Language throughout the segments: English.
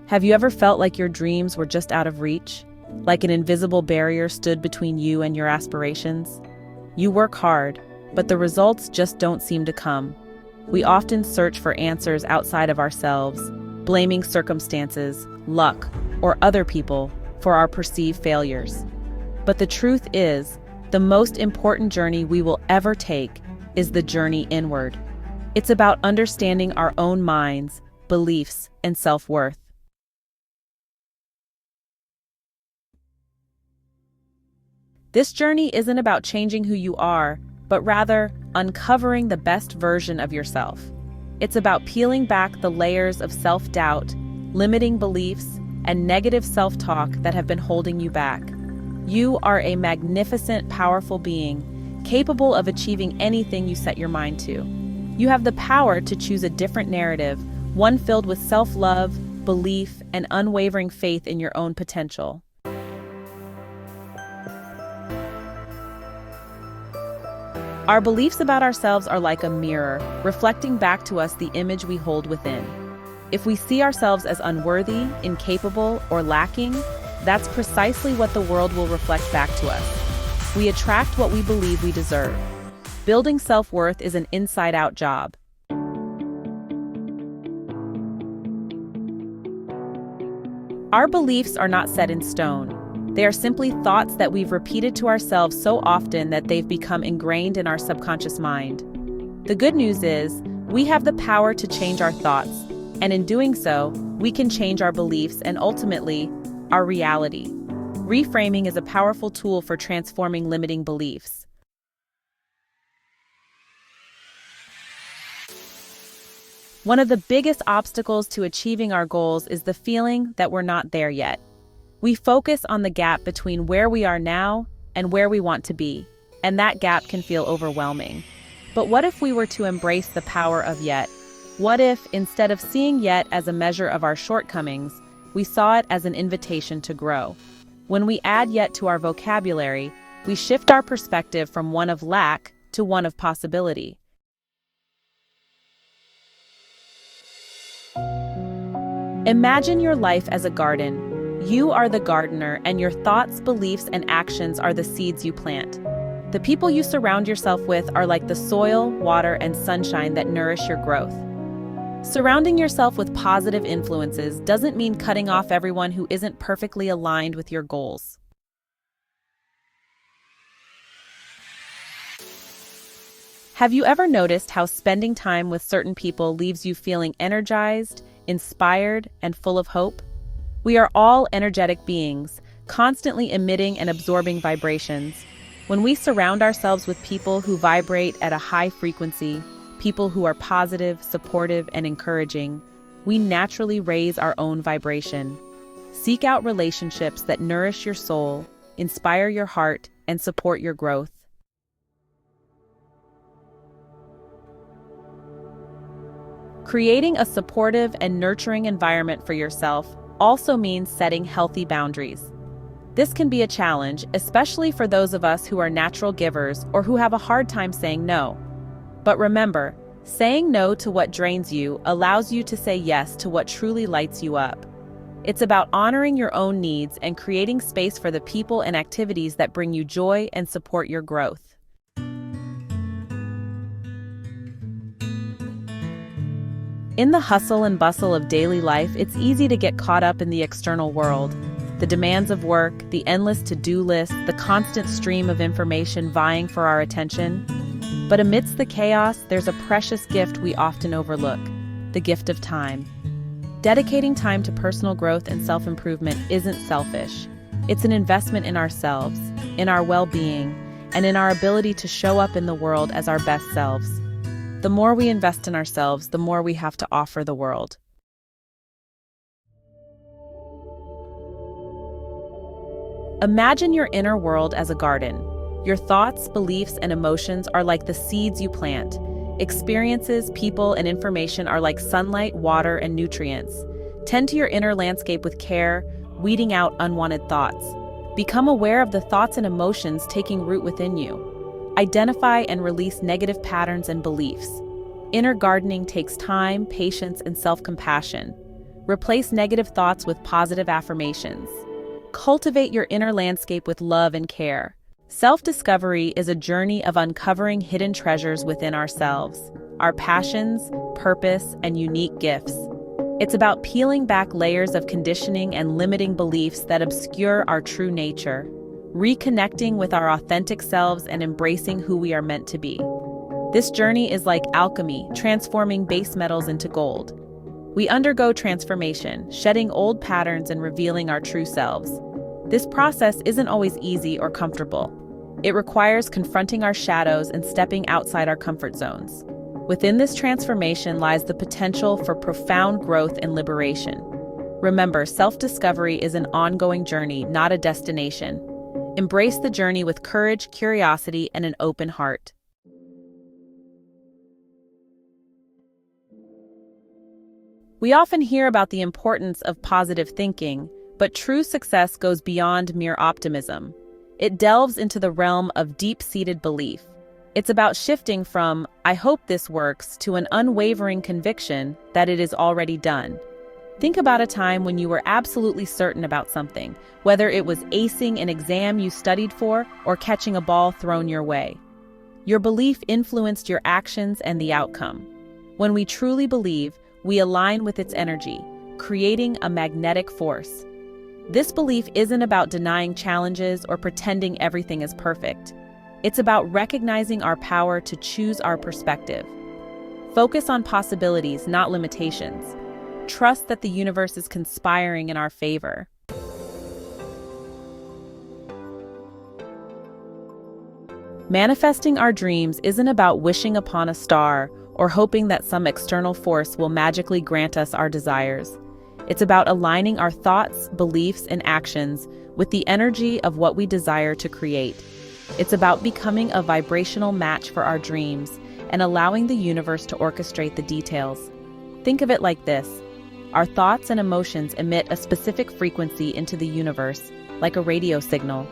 Have you ever felt like your dreams were just out of reach? Like an invisible barrier stood between you and your aspirations? You work hard, but the results just don't seem to come. We often search for answers outside of ourselves, blaming circumstances, luck, or other people for our perceived failures. But the truth is, the most important journey we will ever take is the journey inward. It's about understanding our own minds, beliefs, and self-worth. This journey isn't about changing who you are, but rather uncovering the best version of yourself. It's about peeling back the layers of self-doubt, limiting beliefs, and negative self-talk that have been holding you back. You are a magnificent, powerful being, capable of achieving anything you set your mind to. You have the power to choose a different narrative, one filled with self-love, belief, and unwavering faith in your own potential. Our beliefs about ourselves are like a mirror, reflecting back to us the image we hold within. If we see ourselves as unworthy, incapable, or lacking, that's precisely what the world will reflect back to us. We attract what we believe we deserve. Building self-worth is an inside-out job. Our beliefs are not set in stone. They are simply thoughts that we've repeated to ourselves so often that they've become ingrained in our subconscious mind. The good news is, we have the power to change our thoughts, and in doing so, we can change our beliefs and ultimately, our reality. Reframing is a powerful tool for transforming limiting beliefs. One of the biggest obstacles to achieving our goals is the feeling that we're not there yet. We focus on the gap between where we are now and where we want to be, and that gap can feel overwhelming. But what if we were to embrace the power of yet? What if, instead of seeing yet as a measure of our shortcomings, we saw it as an invitation to grow? When we add yet to our vocabulary, we shift our perspective from one of lack to one of possibility. Imagine your life as a garden. You are the gardener, and your thoughts, beliefs, and actions are the seeds you plant. The people you surround yourself with are like the soil, water, and sunshine that nourish your growth. Surrounding yourself with positive influences doesn't mean cutting off everyone who isn't perfectly aligned with your goals. Have you ever noticed how spending time with certain people leaves you feeling energized, inspired, and full of hope? We are all energetic beings, constantly emitting and absorbing vibrations. When we surround ourselves with people who vibrate at a high frequency, people who are positive, supportive, and encouraging, we naturally raise our own vibration. Seek out relationships that nourish your soul, inspire your heart, and support your growth. Creating a supportive and nurturing environment for yourself also means setting healthy boundaries. This can be a challenge, especially for those of us who are natural givers or who have a hard time saying no. But remember, saying no to what drains you allows you to say yes to what truly lights you up. It's about honoring your own needs and creating space for the people and activities that bring you joy and support your growth. In the hustle and bustle of daily life, it's easy to get caught up in the external world. The demands of work, the endless to-do list, the constant stream of information vying for our attention. But amidst the chaos, there's a precious gift we often overlook, the gift of time. Dedicating time to personal growth and self-improvement isn't selfish. It's an investment in ourselves, in our well-being, and in our ability to show up in the world as our best selves. The more we invest in ourselves, the more we have to offer the world. Imagine your inner world as a garden. Your thoughts, beliefs, and emotions are like the seeds you plant. Experiences, people, and information are like sunlight, water, and nutrients. Tend to your inner landscape with care, weeding out unwanted thoughts. Become aware of the thoughts and emotions taking root within you. Identify and release negative patterns and beliefs. Inner gardening takes time, patience, and self-compassion. Replace negative thoughts with positive affirmations. Cultivate your inner landscape with love and care. Self-discovery is a journey of uncovering hidden treasures within ourselves, our passions, purpose, and unique gifts. It's about peeling back layers of conditioning and limiting beliefs that obscure our true nature, reconnecting with our authentic selves and embracing who we are meant to be. This journey is like alchemy, transforming base metals into gold. We undergo transformation, shedding old patterns and revealing our true selves. This process isn't always easy or comfortable. It requires confronting our shadows and stepping outside our comfort zones. Within this transformation lies the potential for profound growth and liberation. Remember, self-discovery is an ongoing journey, not a destination. Embrace the journey with courage, curiosity, and an open heart. We often hear about the importance of positive thinking, but true success goes beyond mere optimism. It delves into the realm of deep-seated belief. It's about shifting from, "I hope this works," to an unwavering conviction that it is already done. Think about a time when you were absolutely certain about something, whether it was acing an exam you studied for or catching a ball thrown your way. Your belief influenced your actions and the outcome. When we truly believe, we align with its energy, creating a magnetic force. This belief isn't about denying challenges or pretending everything is perfect. It's about recognizing our power to choose our perspective. Focus on possibilities, not limitations. Trust that the universe is conspiring in our favor. Manifesting our dreams isn't about wishing upon a star or hoping that some external force will magically grant us our desires. It's about aligning our thoughts, beliefs, and actions with the energy of what we desire to create. It's about becoming a vibrational match for our dreams and allowing the universe to orchestrate the details. Think of it like this. Our thoughts and emotions emit a specific frequency into the universe, like a radio signal.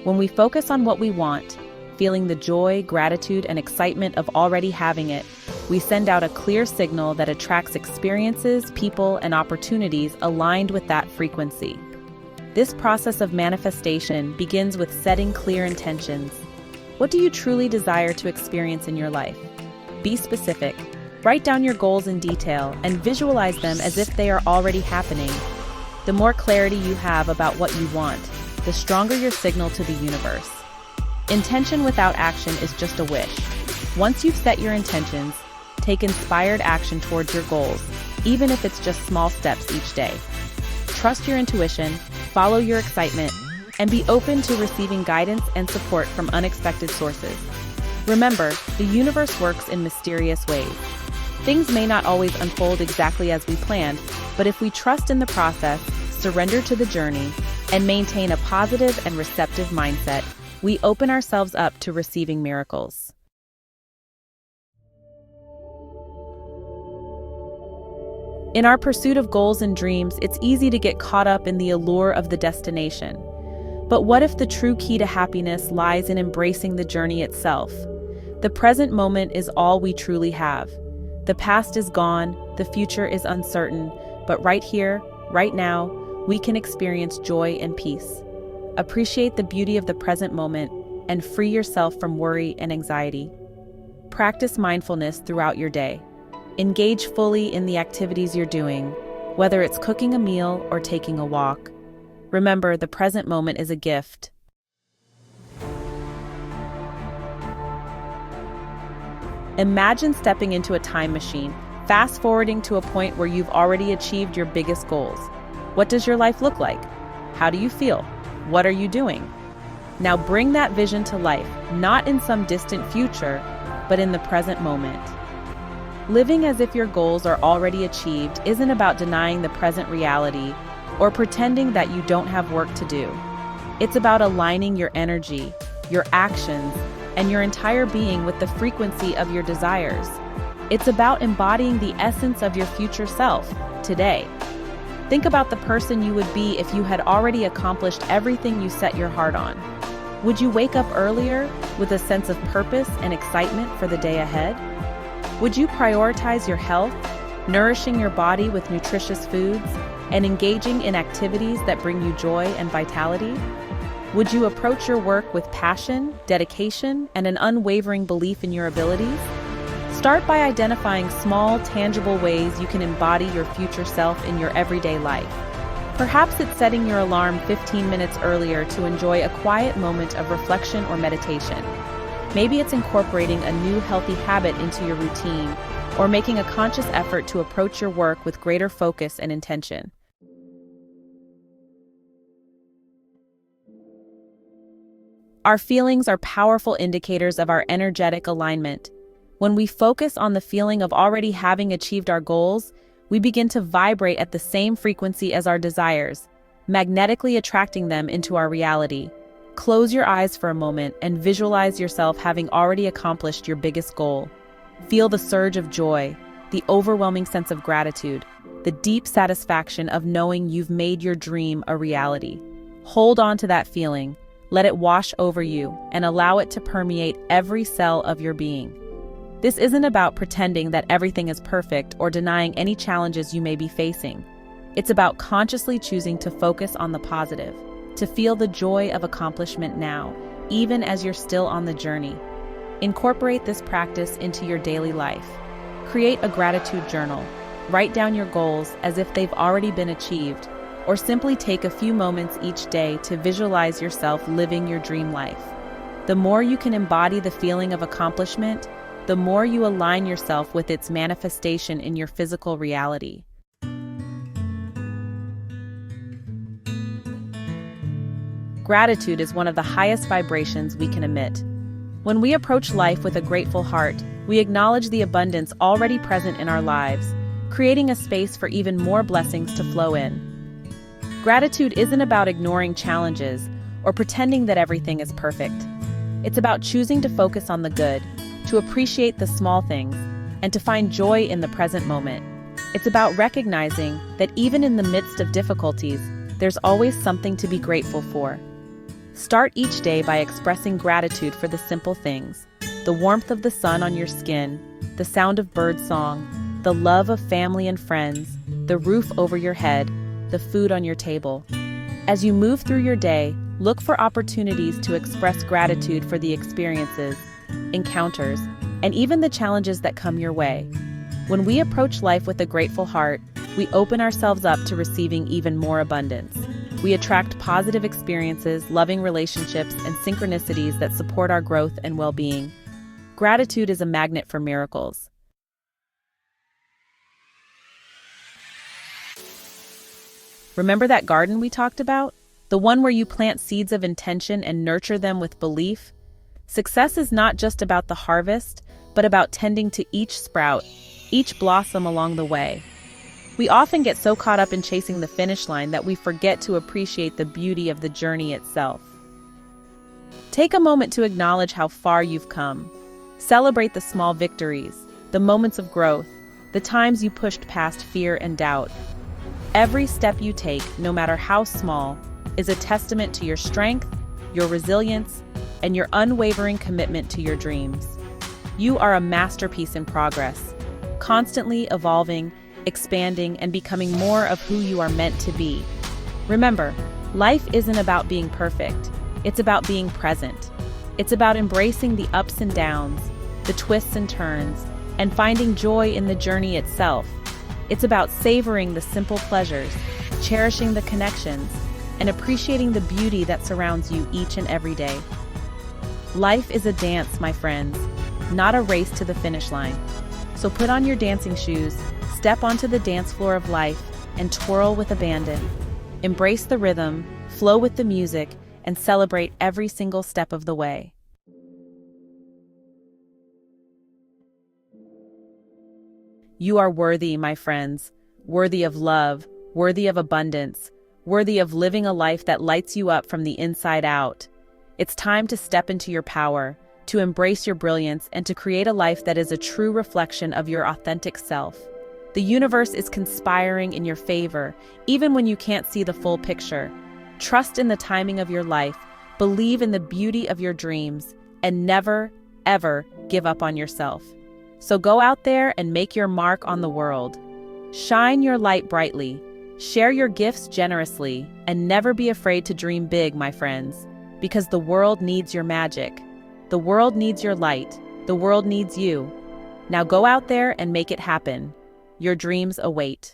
When we focus on what we want, feeling the joy, gratitude, and excitement of already having it, we send out a clear signal that attracts experiences, people, and opportunities aligned with that frequency. This process of manifestation begins with setting clear intentions. What do you truly desire to experience in your life? Be specific. Write down your goals in detail and visualize them as if they are already happening. The more clarity you have about what you want, the stronger your signal to the universe. Intention without action is just a wish. Once you've set your intentions, take inspired action towards your goals, even if it's just small steps each day. Trust your intuition, follow your excitement, and be open to receiving guidance and support from unexpected sources. Remember, the universe works in mysterious ways. Things may not always unfold exactly as we planned, but if we trust in the process, surrender to the journey, and maintain a positive and receptive mindset, we open ourselves up to receiving miracles. In our pursuit of goals and dreams, it's easy to get caught up in the allure of the destination. But what if the true key to happiness lies in embracing the journey itself? The present moment is all we truly have. The past is gone, the future is uncertain, but right here, right now, we can experience joy and peace. Appreciate the beauty of the present moment and free yourself from worry and anxiety. Practice mindfulness throughout your day. Engage fully in the activities you're doing, whether it's cooking a meal or taking a walk. Remember, the present moment is a gift. Imagine stepping into a time machine, fast-forwarding to a point where you've already achieved your biggest goals. What does your life look like? How do you feel? What are you doing? Now bring that vision to life, not in some distant future, but in the present moment. Living as if your goals are already achieved isn't about denying the present reality or pretending that you don't have work to do. It's about aligning your energy, your actions, and your entire being with the frequency of your desires. It's about embodying the essence of your future self, today. Think about the person you would be if you had already accomplished everything you set your heart on. Would you wake up earlier with a sense of purpose and excitement for the day ahead? Would you prioritize your health, nourishing your body with nutritious foods, and engaging in activities that bring you joy and vitality? Would you approach your work with passion, dedication, and an unwavering belief in your abilities? Start by identifying small, tangible ways you can embody your future self in your everyday life. Perhaps it's setting your alarm 15 minutes earlier to enjoy a quiet moment of reflection or meditation. Maybe it's incorporating a new healthy habit into your routine, or making a conscious effort to approach your work with greater focus and intention. Our feelings are powerful indicators of our energetic alignment. When we focus on the feeling of already having achieved our goals, we begin to vibrate at the same frequency as our desires, magnetically attracting them into our reality. Close your eyes for a moment and visualize yourself having already accomplished your biggest goal. Feel the surge of joy, the overwhelming sense of gratitude, the deep satisfaction of knowing you've made your dream a reality. Hold on to that feeling, let it wash over you, and allow it to permeate every cell of your being. This isn't about pretending that everything is perfect or denying any challenges you may be facing. It's about consciously choosing to focus on the positive, to feel the joy of accomplishment now, even as you're still on the journey. Incorporate this practice into your daily life. Create a gratitude journal. Write down your goals as if they've already been achieved, or simply take a few moments each day to visualize yourself living your dream life. The more you can embody the feeling of accomplishment, the more you align yourself with its manifestation in your physical reality. Gratitude is one of the highest vibrations we can emit. When we approach life with a grateful heart, we acknowledge the abundance already present in our lives, creating a space for even more blessings to flow in. Gratitude isn't about ignoring challenges or pretending that everything is perfect. It's about choosing to focus on the good, to appreciate the small things, and to find joy in the present moment. It's about recognizing that even in the midst of difficulties, there's always something to be grateful for. Start each day by expressing gratitude for the simple things: the warmth of the sun on your skin, the sound of bird song, the love of family and friends, the roof over your head, the food on your table. As you move through your day, look for opportunities to express gratitude for the experiences, encounters, and even the challenges that come your way. When we approach life with a grateful heart, we open ourselves up to receiving even more abundance. We attract positive experiences, loving relationships, and synchronicities that support our growth and well-being. Gratitude is a magnet for miracles. Remember that garden we talked about? The one where you plant seeds of intention and nurture them with belief? Success is not just about the harvest, but about tending to each sprout, each blossom along the way. We often get so caught up in chasing the finish line that we forget to appreciate the beauty of the journey itself. Take a moment to acknowledge how far you've come. Celebrate the small victories, the moments of growth, the times you pushed past fear and doubt. Every step you take, no matter how small, is a testament to your strength, your resilience, and your unwavering commitment to your dreams. You are a masterpiece in progress, constantly evolving, expanding, and becoming more of who you are meant to be. Remember, life isn't about being perfect. It's about being present. It's about embracing the ups and downs, the twists and turns, and finding joy in the journey itself. It's about savoring the simple pleasures, cherishing the connections, and appreciating the beauty that surrounds you each and every day. Life is a dance, my friends, not a race to the finish line. So put on your dancing shoes, step onto the dance floor of life, and twirl with abandon. Embrace the rhythm, flow with the music, and celebrate every single step of the way. You are worthy, my friends, worthy of love, worthy of abundance, worthy of living a life that lights you up from the inside out. It's time to step into your power, to embrace your brilliance, and to create a life that is a true reflection of your authentic self. The universe is conspiring in your favor, even when you can't see the full picture. Trust in the timing of your life, believe in the beauty of your dreams, and never, ever give up on yourself. So go out there and make your mark on the world. Shine your light brightly, share your gifts generously, and never be afraid to dream big, my friends, because the world needs your magic. The world needs your light. The world needs you. Now go out there and make it happen. Your dreams await.